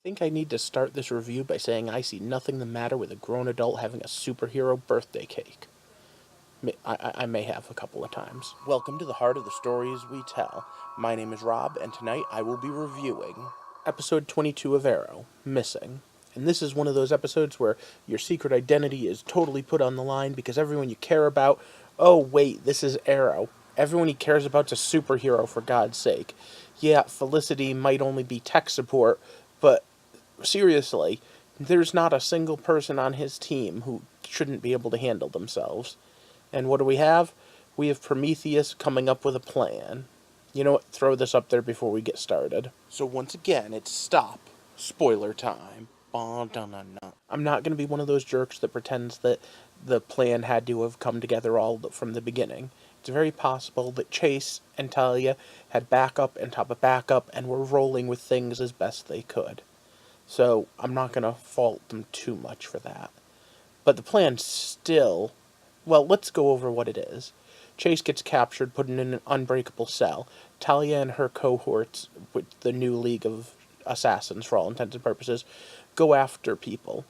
think I need to start this review by saying I see nothing the matter with a grown adult having a superhero birthday cake. I may have a couple of times. Welcome to the heart of the stories we tell. My name is Rob, and tonight I will be reviewing episode 22 of Arrow, Missing. And this is one of those episodes where your secret identity is totally put on the line because everyone you care about, oh wait, this is Arrow. Everyone he cares about's a superhero, for God's sake. Yeah, Felicity might only be tech support, but seriously, there's not a single person on his team who shouldn't be able to handle themselves. And what do we have? We have Prometheus coming up with a plan. You know what? Throw this up there before we get started. So once again, it's stop. Spoiler time. I'm not going to be one of those jerks that pretends that the plan had to have come together all from the beginning. It's very possible that Chase and Talia had backup and top of backup and were rolling with things as best they could. So I'm not going to fault them too much for that. But the plan still... Well, let's go over what it is. Chase gets captured, put in an unbreakable cell. Talia and her cohorts, with the new League of Assassins for all intents and purposes, go after people.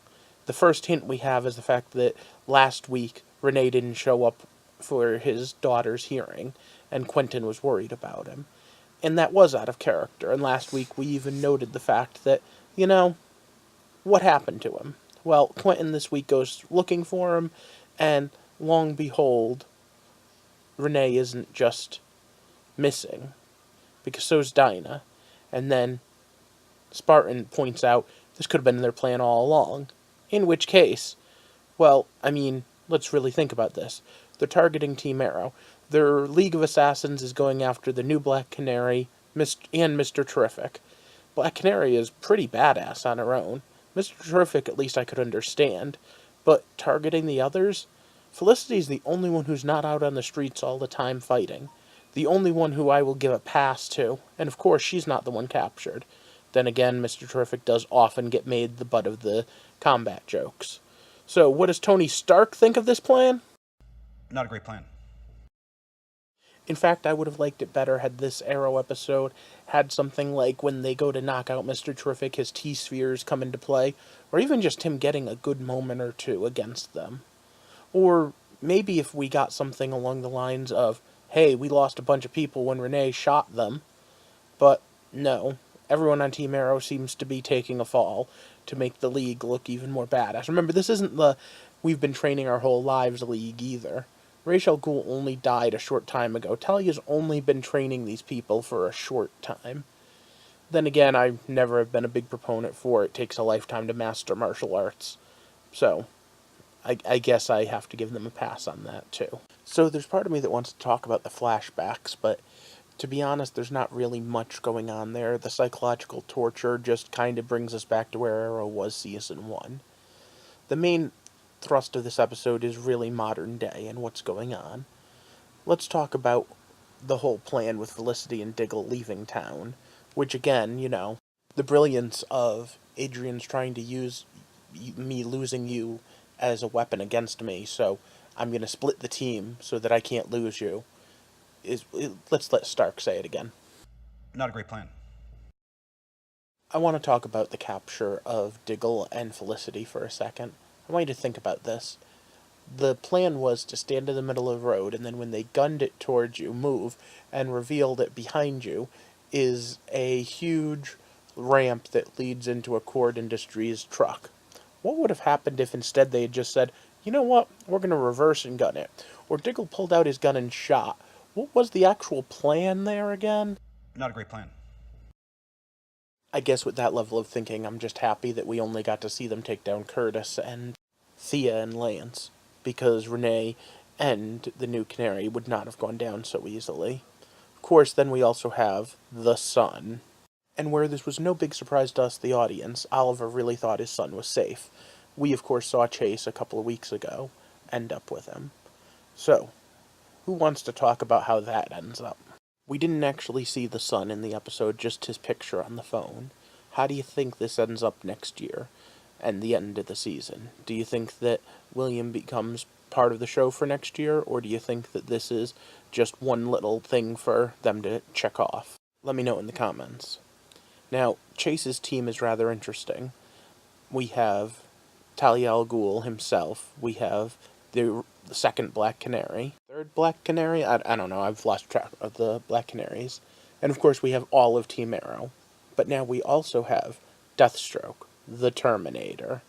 The first hint we have is the fact that last week Renee didn't show up for his daughter's hearing, and Quentin was worried about him. And that was out of character, and last week we even noted the fact that, what happened to him? Well, Quentin this week goes looking for him, and long behold, Renee isn't just missing, because so's Dinah. And then Spartan points out this could have been their plan all along. In which case, well, let's really think about this. They're targeting Team Arrow. Their League of Assassins is going after the new Black Canary and Mr. Terrific. Black Canary is pretty badass on her own. Mr. Terrific, at least I could understand. But targeting the others? Felicity's the only one who's not out on the streets all the time fighting. The only one who I will give a pass to. And of course, she's not the one captured. Then again, Mr. Terrific does often get made the butt of the combat jokes. So, what does Tony Stark think of this plan? Not a great plan. In fact, I would have liked it better had this Arrow episode had something like when they go to knock out Mr. Terrific, his T-spheres come into play, or even just him getting a good moment or two against them. Or maybe if we got something along the lines of, hey, we lost a bunch of people when Renee shot them. But no, everyone on Team Arrow seems to be taking a fall to make the League look even more badass. Remember, this isn't the we've been training our whole lives League either. Ra's al Ghul only died a short time ago. Talia's only been training these people for a short time. Then again, I never have been a big proponent for it takes a lifetime to master martial arts. So, I guess I have to give them a pass on that, too. So there's part of me that wants to talk about the flashbacks, but to be honest, there's not really much going on there. The psychological torture just kind of brings us back to where Arrow was Season 1. The main thrust of this episode is really modern day and what's going on. Let's talk about the whole plan with Felicity and Diggle leaving town, which again, the brilliance of Adrian's trying to use me losing you as a weapon against me, so I'm going to split the team so that I can't lose you. Let's let Stark say it again. Not a great plan. I want to talk about the capture of Diggle and Felicity for a second. I want you to think about this. The plan was to stand in the middle of the road, and then when they gunned it towards you, move, and reveal that behind you is a huge ramp that leads into a Cord Industries truck. What would have happened if instead they had just said, you know what, we're going to reverse and gun it? Or Diggle pulled out his gun and shot. What was the actual plan there again? Not a great plan. I guess with that level of thinking, I'm just happy that we only got to see them take down Curtis and Thea and Lance, because Renee and the new Canary would not have gone down so easily. Of course, then we also have the son. And where this was no big surprise to us, the audience, Oliver really thought his son was safe. We, of course, saw Chase a couple of weeks ago end up with him. So, who wants to talk about how that ends up? We didn't actually see the son in the episode, just his picture on the phone. How do you think this ends up next year and the end of the season? Do you think that William becomes part of the show for next year, or do you think that this is just one little thing for them to check off? Let me know in the comments. Now, Chase's team is rather interesting. We have Talia al Ghul himself. We have the second Black Canary. Third Black Canary? I don't know. I've lost track of the Black Canaries. And of course, we have all of Team Arrow. But now we also have Deathstroke, the Terminator.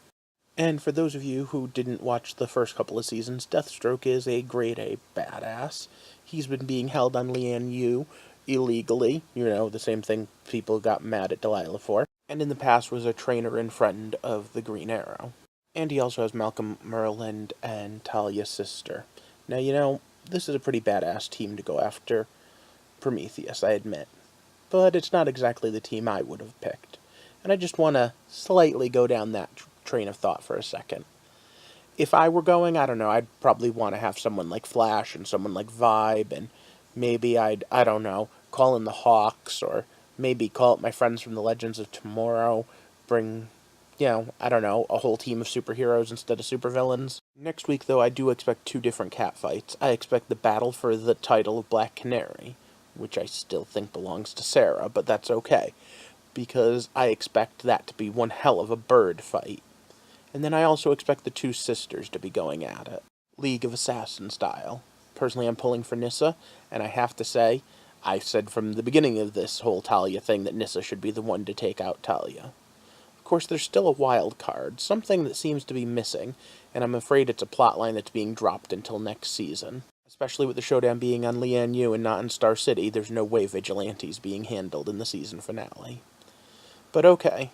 And for those of you who didn't watch the first couple of seasons, Deathstroke is a grade A badass. He's been being held on Lian Yu illegally, the same thing people got mad at Delilah for, and in the past was a trainer and friend of the Green Arrow. And he also has Malcolm Merlin and Talia's sister. Now, this is a pretty badass team to go after Prometheus, I admit. But it's not exactly the team I would have picked. And I just want to slightly go down that train of thought for a second. If I were going, I don't know, I'd probably want to have someone like Flash and someone like Vibe, and maybe I don't know, call in the Hawks, or maybe call up my friends from the Legends of Tomorrow, bring, I don't know, a whole team of superheroes instead of supervillains. Next week, though, I do expect two different catfights. I expect the battle for the title of Black Canary, which I still think belongs to Sarah, but that's okay, because I expect that to be one hell of a bird fight. And then I also expect the two sisters to be going at it, League of Assassins style. Personally, I'm pulling for Nyssa, and I have to say, I said from the beginning of this whole Talia thing that Nyssa should be the one to take out Talia. Of course, there's still a wild card, something that seems to be missing, and I'm afraid it's a plotline that's being dropped until next season. Especially with the showdown being on Lian Yu and not in Star City, there's no way Vigilante's being handled in the season finale. But okay,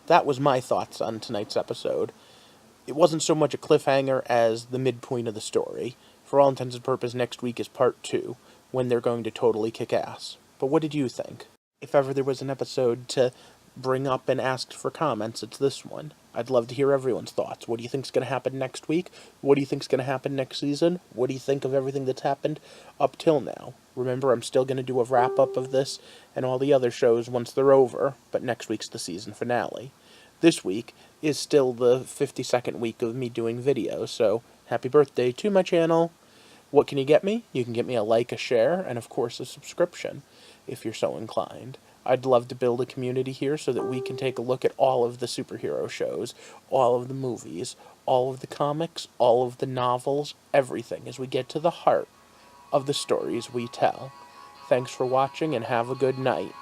that was my thoughts on tonight's episode. It wasn't so much a cliffhanger as the midpoint of the story. For all intents and purposes, next week is part 2, when they're going to totally kick ass. But what did you think? If ever there was an episode to bring up and ask for comments, it's this one. I'd love to hear everyone's thoughts. What do you think's going to happen next week? What do you think's going to happen next season? What do you think of everything that's happened up till now? Remember, I'm still going to do a wrap-up of this and all the other shows once they're over, but next week's the season finale. This week is still the 52nd week of me doing videos, so happy birthday to my channel. What can you get me? You can get me a like, a share, and of course a subscription, if you're so inclined. I'd love to build a community here so that we can take a look at all of the superhero shows, all of the movies, all of the comics, all of the novels, everything, as we get to the heart of the stories we tell. Thanks for watching, and have a good night.